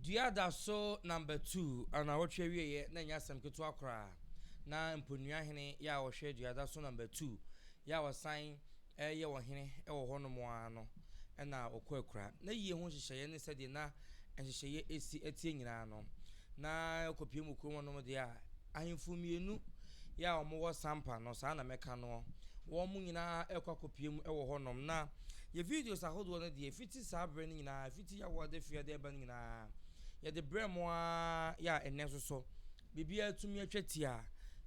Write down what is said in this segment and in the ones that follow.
Duada so number 2 and I watch ye na nya sam keto akra na mponua hene ya wo hwe duada so number 2 ya wo sign ye wo hene e wo hono mo ano na okwa na yie ho hyehyeye ne sede na hyehyeye esi etie nyina no na kopie mu kuro no de a ahemfu mienu ya wo mo Sampa no sa na meka no wo mu nyina ekwa kopie mu e wo honom na ye videos ahodo no de fiti sabre nyina fiti ya wo de fia de ba nyina ya de bremoa ya eneso so bibia tumi atwatia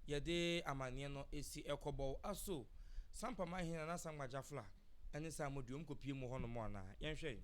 ya de amane no esi ekobo aso Sampa mahina na sangmajafla ene sa modum kopie mu hono mo na yenhwe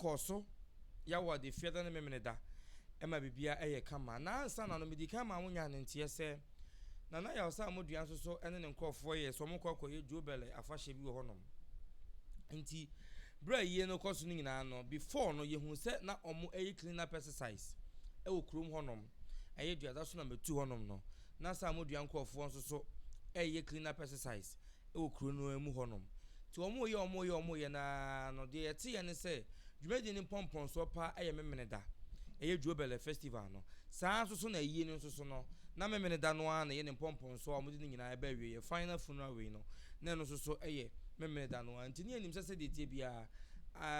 koso ya wade fiada na memeneda ema bibia eye kama na ansa na no medika ma wonya ntie se na ya osa modua so ene ne nkrofo ye so mokọ ye jobele afahye bi honom nti bra ye no koso ni nyina no before no ye hu se na omo eye cleaner exercise e wo krom honom eye duada so na metu honom no na sa modua nkrofo so eye cleaner exercise e wo kro no emu honom ti omo ye na no de yete ye ne se dwumedi ni pompon so pa eye memeneda eye jobele festival no saa so na yie ni so no na memeneda no a na ye ni pompon so amudi ni nyina eba wie final funeral we no na no so eye memeneda no anti ni anim sese de tie bia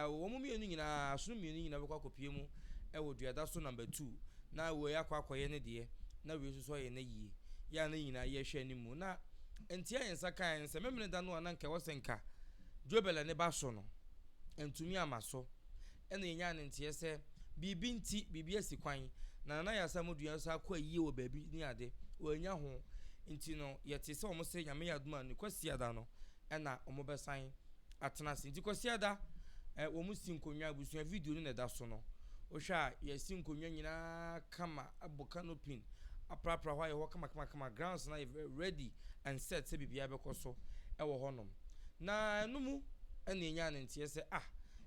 wo mu mienu nyina sunu mienu nyina bekwa kopie mu e wo duada so number 2 na wo ya kwakoye ne de na we so ye na yi ya na yina ye hwe animu na entia yensa kan se memene da no ananka wosenka Jobele ne ba so no entumi amaso ena yenya ne ntie se bibi nti bibi asikwan na ya samodua so akwa yi wo baabi ni ade onya ho nti no yete se omo se nyame yaduma ni kwasi ada no ena omo besan atena se nti kwasi ada wo mu sinkonwa abusua video ni na da so no o hwa ya sinkonwa nyina kama aboka no pin aprapra hwa ye ho kama grounds na ready and set se bibia bekoso ewo honom na numu ena enya ne ntie se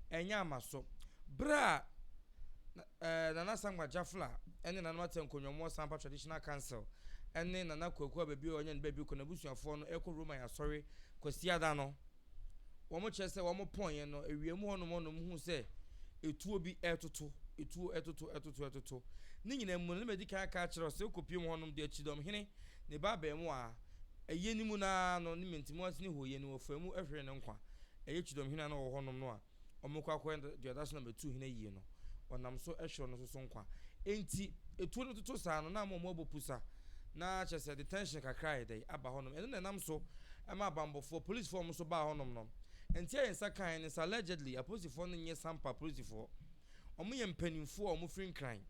enya amaso bra nana sangwa jafla ene nana matenkonyomo Sampa traditional council ene nana kwaku baby onye ne baby ko na busuafo no eko Roma ya sorry kwasi ada no wo mo chese wo mo ponye no ewiemu honom hu se etuo bi etoto ni nyina mu ne medika aka kire se kopiem honom de achidom hene ne baba mu a eyenimu na no ne mentimo asini hoye ne ofamu ehwere ne nkwa eyechidom hene na wo honom no a omukwa de odaso number 2 hene yie no onam so ehwe no so nkwa enti etuo no toto saa no na mo obopusa na chese detention kakra ide aba honom eno na nam so ama bambofo police form so ba honom no enti ayensa kan ne allegedly aposifo no nye Sampa policefo omuye mpanimfo omu free crime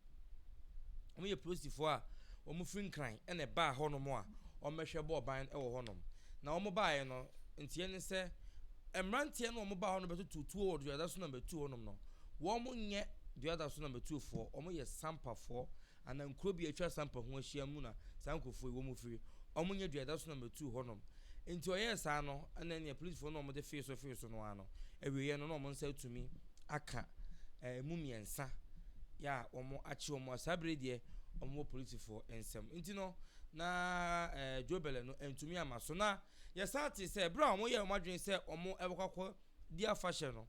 omuye policefo a omu free crime ene ba honom a omehwe bo ban ewo honom na omu baaye no enti ene se emrantie no omu ba honom betutu tuo do other so number 2 honom no wo mu nye the other so number 2 for omu ye Sampa for anankro bi atwa Sampa ho ahia mu na sankofo wo mu free omu nye the other so number 2 honom enti oye sa no ana ne police for no omu de face no ano ewiye no omu nsa tumi aka mumiensa ya omu achi omu asabre de omu police for ensem enti no na Jobele no entumi amaso na yesati se bra omu ye omadwen se omu ebokakọ dia fashion no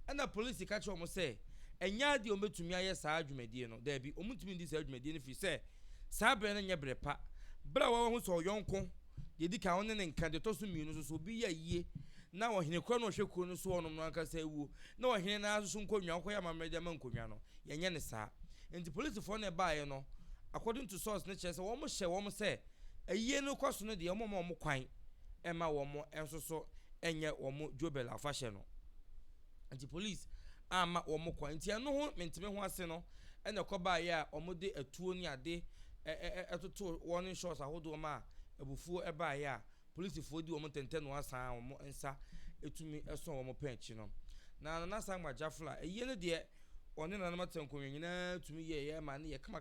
ana police ka che omu se enya de ometumi aye saa adwumadie no da bi omutumi ndi saa adwumadie no fi se saa bre no nye brepa bra wo hu so yonko de di ka won ne nka de toso mienu so bi ya yie na wo hene kro no hwekuo no so onom no anka sa ewu na wo hene na so nkonwa ko ya mamrede ma nkonwa no yenye ne saa enti police for na baaye no according to source ne chese wo mo hye wo mo se ayie no kwaso no de wo mo kwan ema wo mo enso so enye wo mo Jobele afahye no enti police ama wo mo kwan enti eno ho mentime ho ase no ene kobaaye a wo mo de atuo ni ade etoto warning shots ahodo ma ebufuo ebaaye a police fo di wo mo tenten no asan wo mo nsa etumi eso wo mo penchi no na sangwa jafla ayie no de one na matenko nyina tumi ye ma ne ye kama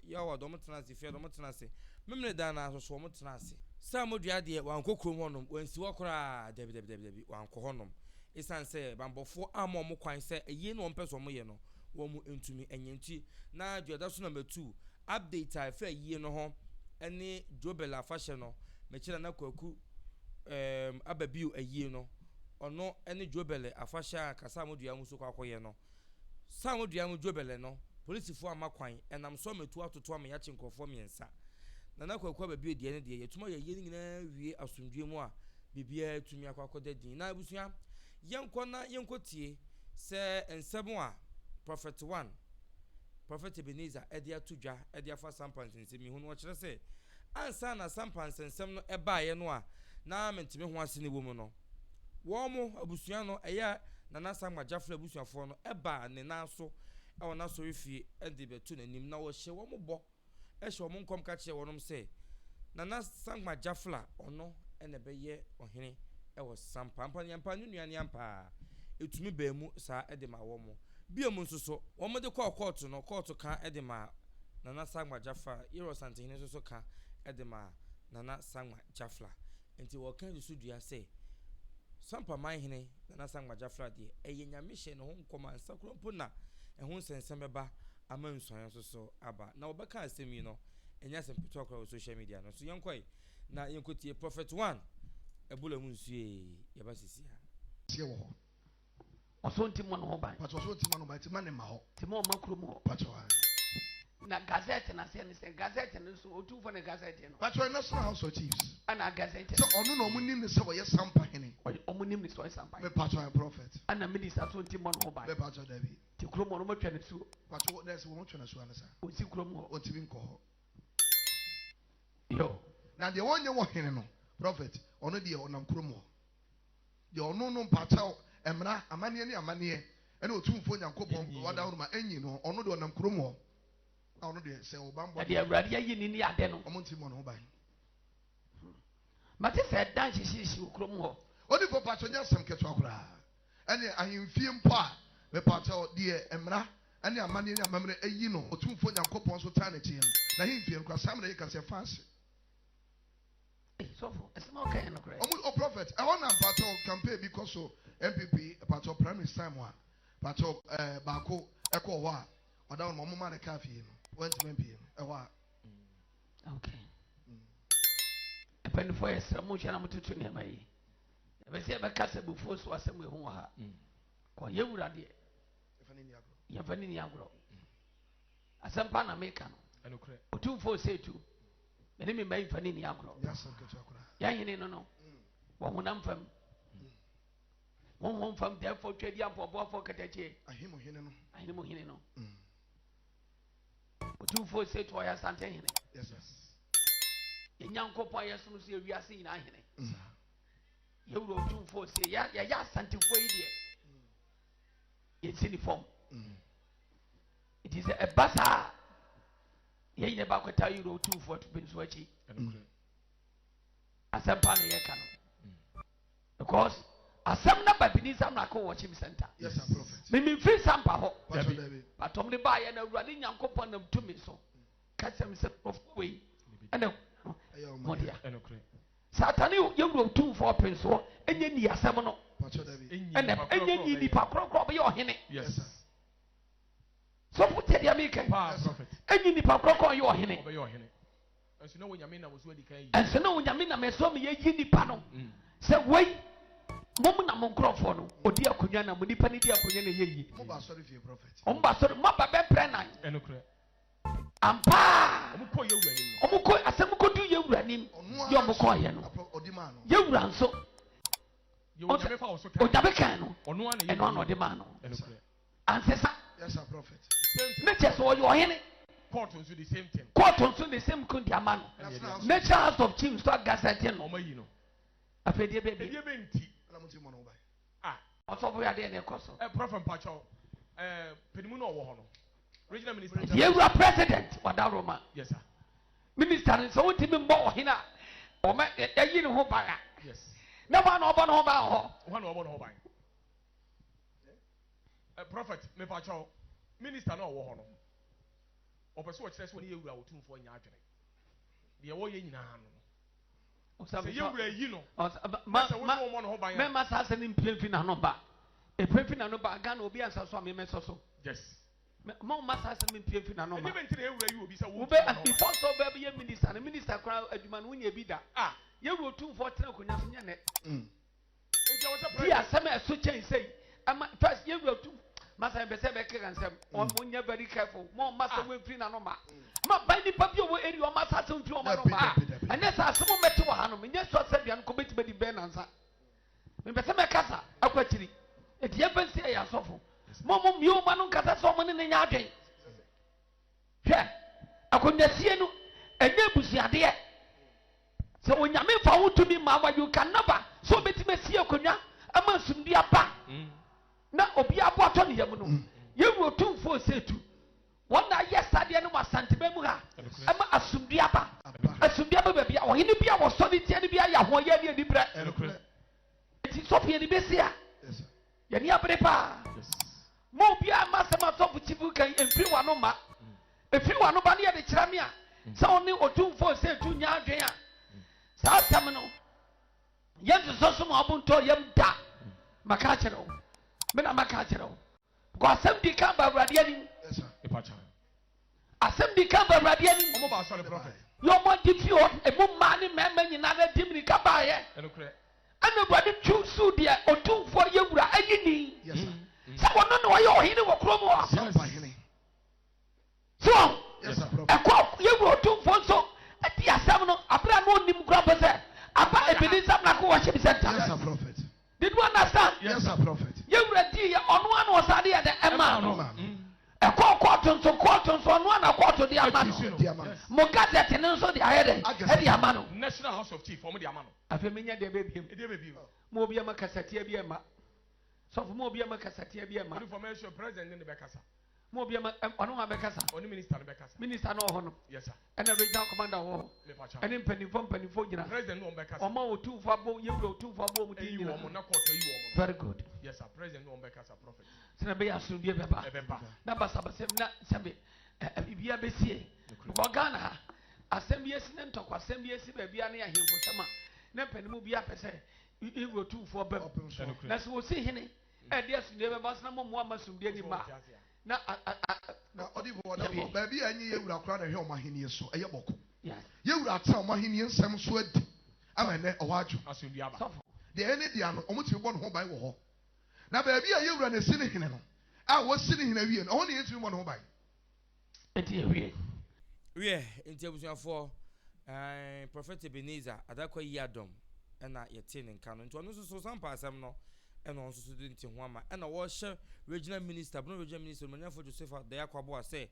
ya wa do mo tenase fie do mo tenase memne da na so mo tenase sa modua de wankokrom honom wansi wakora debi wanko honom isan se bambofo amo mo kwan se ayie no mpeso mo ye no wo mu entumi enyentu na duada so number 2 update afa ayie no ho ene Jobele afahye no mechira na kwaku ababiu ayie no ono ene Jobele afahye kasa modua mu so kwakoye no sa modua mu Jobele no police fo amakwan enam so metu atoto am ya chenkrofo miensa na kwaku ababiu de ne de yetuma ye nyina wie asundwe mu a bibia tumi akwakoda din na abusua yenkotie se ensemu a prophet 1 prophet Ebenezer edia tudwa edia fa Sampa nsensem hu no kire se ansa na Sampa nsensem no ebaaye no a na mentime ho ase ne wo mu no wo mu abusua no eya na sangwa jafla abusuafo no eba ne naso e wona so refie ede betu nanim na wo hye wo mu bo e hye wo mu nkom ka kire wonom se na sangwa jafla ono ene beye ohene e wo Sampa ampa nunuane ampa etumi ba mu saa ede ma wo mu biom nsoso wo mo de court no court ka ede ma na sangwa jafla yero sante hene so ka ede ma na sangwa jafla enti wo kan de sudua se Sampa man hene na sangwa jafla de eye nyame hye no ho nkoma nsakro mpona ehun sensem beba ama nsuan so aba na obeka asemi no enya sempeto akra social media no so yenkoi na yenkotie prophet 1 ebula mu nsue yeba sisia tie wo ho oso ntimo no ho ban pato oso ntimo no ban ti mane ma ho timo makro mu pato na gazette na se gazette no so otu fo na gazette no pato National House of Chiefs ana gazette so onu no munim ne se wo ye Sampa hene omunim ne so Sampa me pato prophet ana minister so ntimo no ho ban me pato David ti kromo no matwa ne su pato there's one twa na su anasa o si kromo o ti bi nko ho Yo. Now the one you want no prophet ono de onam kromo. The ono no mpacha emra amane ne amane ene otumfo nyankopon wada wo ma enyi no ono de onam kromo. Na ono de se obambo. The awurade ayi ni ade no. Omo ntimo no ban. Mate se dan hihihisi kromo. Odi ko pacho nya sem keto akura. Ene ahemfie mpo a me pacho de emra ene amane ne amamre ayi no otumfo nyankopon so ta na chi no. Na ahemfie nkwa sam na yeka se fancy. So it's not okay no correct. Oh prophet, I want to pato campaign because of MPP pato primary time one. Pato bako eko wa. Oda on mama na cafe no. Went to MPP. Okay. Epend for yes, mo chana mo tutu ne mai. Ebe se be kasa bu fo so asem we hu ha. Ko ye wurade. Ya fani ni agro. Asem pa na make no. Eno kre. Otu fo say tu. Ene me mai fani ni agro. Yes, keto akura. Ya hene no. Wo hunam fam. Won fam therefore twedi ampobo fo katache. Ahimo hene no. Ahimo hene no. Otu fo say to ya sante hene. Yes. Enyankopon yesu so ewiase ina hene. Ye wuro otu fo say ya sante fo yi de. It's in the form. It is a bazaar. Ye ne ba kwata euro 2 for to bin so achi. Asem pa na ye ka no. Because asem na babini sam na ko watch him center. Yes, sir, prophet. Me free Sampa ho. But Patom ne ba ye na awurade nyankopon nam tumi so. Ka sem se of way. Ana modia. Satani ye wuro 2 for pin so enye ni asem no. Enye ni nipa krokro be ye ohene. Yes, sir. So put the American prophet. Any nipa krokro ye ohene. And so no when Yamina was ready kai. And so no Yamina me so me ye nipa no. Say wait. Momu na monkrofo no. Odi akonya na mo nipa ni di akonya na ye yi. Mo ba sorry for prophet. Omba sorry mo ba be prenan. Enokre. Ampa. Omukọ ye wura nim. Omukọ asem ko du ye wura nim. Ye omukọ ye no. Odima no. Ye wura nso. Ye ojabe fa oso kan. Ojabe kan no. Ono ana ye. Eno ana odima no. Enokre. Ansesa. Yes, sir, prophet. Nature so you ohene. Court also the same thing. Court also the same kundi amano. Nature House of Chiefs to Gazette no. Omo yi no. Afedie baby. Edie be nti. Na mo ti mo no ba. Ah. Also we are there na ekoso. Prophet Pacho. Penimu no wo ho no. Regional minister. You are president wada Roma. Yes sir. Minister so what me mbo ohina. O ma eyi ne ho ba. Yes. Na ba no obo no ho ba ho. One obo no ho ban. Prophet me Pacho. Minister no wo ho no. Opeso kire so ne yewura otumfo nya adwene. De wo ye nyina no. Se yewura yi no. Me ma sa se ni mpemfi na no ba. E pemfi na no ba ga na obi ansa so a me meso so. Yes. Mo ma sa se me mpemfi na no ba. E be ntire yewura yi obi sa wo. Ube before so ba be minister, minister kra adwuma no nya bi da. Ah, yewura otumfo tena konya so nya ne. Nti wo se Dia se me so chen sei. Ama first yewura otumfo Masa mbese be kira nsem on munya very careful mo masa we free na no ma ba ni papi o eri o masa se mfi o ma no ma ane sa asemo meti wa hanu nya so se bia no ko beti be be na nsa mbese me kasa akwatiri e die fancy e ya sofo mo mi o ma no kasa so mo ne nya adwen hwe akonyasie no enye busiade e se onyame fa wo to mi ma wa you can never so beti me sie akonya ama sumdi apa na obi aboto ne yam no ye wotum fo setu wona yesade no masante be mu ha ama asumdua ba bia ohene bia wo so ne tie ne bia ya ho ye ne ni bre ti so pie ne besia ye ni abre pa mo bia masema so fuchifu kan emfiri wa no ma efiri wa no ba ne ye de kira me a sa oni otum fo setu nya adwen a sa tam no ye so so mo abunto yam da maka kire o me na maka kire o ko asem di kan ba awurade ani Yes, sir. Ipacha. asem di kan ba awurade ani Omo ba so the prophet. yo mo di fi o e mo ma ni me nyina na di mi ka ba ye Enokre. ana awurade twu su de otumfo ye wura ayini Yes, sir. sa wono no ye ohine wo kro mo Sampa hene. so Yes, sir, e prophet. ko ye wura otumfo so e di asem no abra no nim kro bo se aba ebini sam na ko wo hye bi Yes, center sir, prophet. did you understand Yes, sir, prophet. ye wura di ye ono anu osade ye de ema no Ma'am. e ko so ono anu koto the amano. Mogazet and so the Ayade, the amano. National House of Chief, the amano. Afemia de baby. Mobia Macasatia Biama. So for Mobia Macasatia Biama. Information president in the Becassa. Mobia Anoma Becassa. Only Minister Becassa. Minister no honor. Yes, sir. And a regional commander war. And in penny from President no Becassa. Or more 2 for both you go 2 for both you. Very good. Yes, sir. President no Becassa prophet. Senabe asu die beba. Na basa basem na sembe bibia besie. Ghana asem yesi ne ntokwa asem yesi ba bia na ahemfo sama. Na panimu bia pese you 2 for bem. Na so si hene e dia asu die beba na mo amasum die ni ma. Na odibo wonderful baby anyi yewura kra na hwe omahenie so eye boko yewura ata omahenie nsem so adi amene owadwo asunduaba de ene dia no omuti bo no ho ban wo ho na baby a yewura na sini hene no a wo sini hene wie no ho ne yetumi bo no ho ban enti wie enti abusuafo Prophetic Ebenezer adakwa yi adom na yete ne nka no nti ono so Sampa asem no eno nso so dinti ho ama na wo hye regional minister Manyafo Joseph da yakwabo ase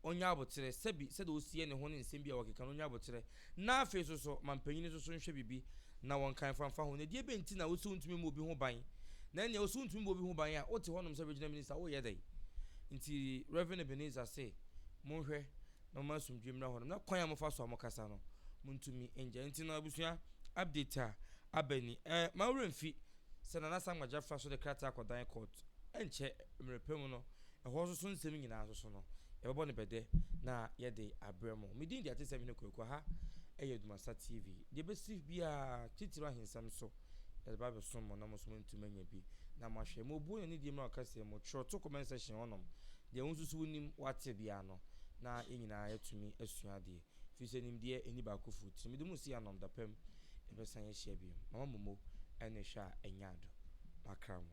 onya abotere sebi se de osie ne ho ne nsem bia wakeka no onya abotere na afi so mampanyin so nhwe bibi na won kan fanfa ho ne die benti na wosu ntumi mo bi ho ban na nya wosu ntumi mo bi ho ban a wote honom se regional minister wo ye dai nti Reverend Ebenezer say monhwe na masum dwemra ho na kwan amfa so amokasa no muntumi enja nti na abusua update abani mawremfi Senana Sangwaja Faso the Krata Kodan Court. Enche Mrepemuno, a horse soon swimming in our sono. A bonnet bede, na yede abremo. Midin the Atis Kuha, ADUMASA TV. The best be a Titira himself so. As Bible someone almost went to many be. Namashe, Mobu and Nidim Cassia, Mocho, to comment session on them. The ones who him what Biano. Na in I to me as Suadi. If you send him dear any baku food, Midumusian on the pem, and Bessan Shebi, Mamma. Enesha enyado makramo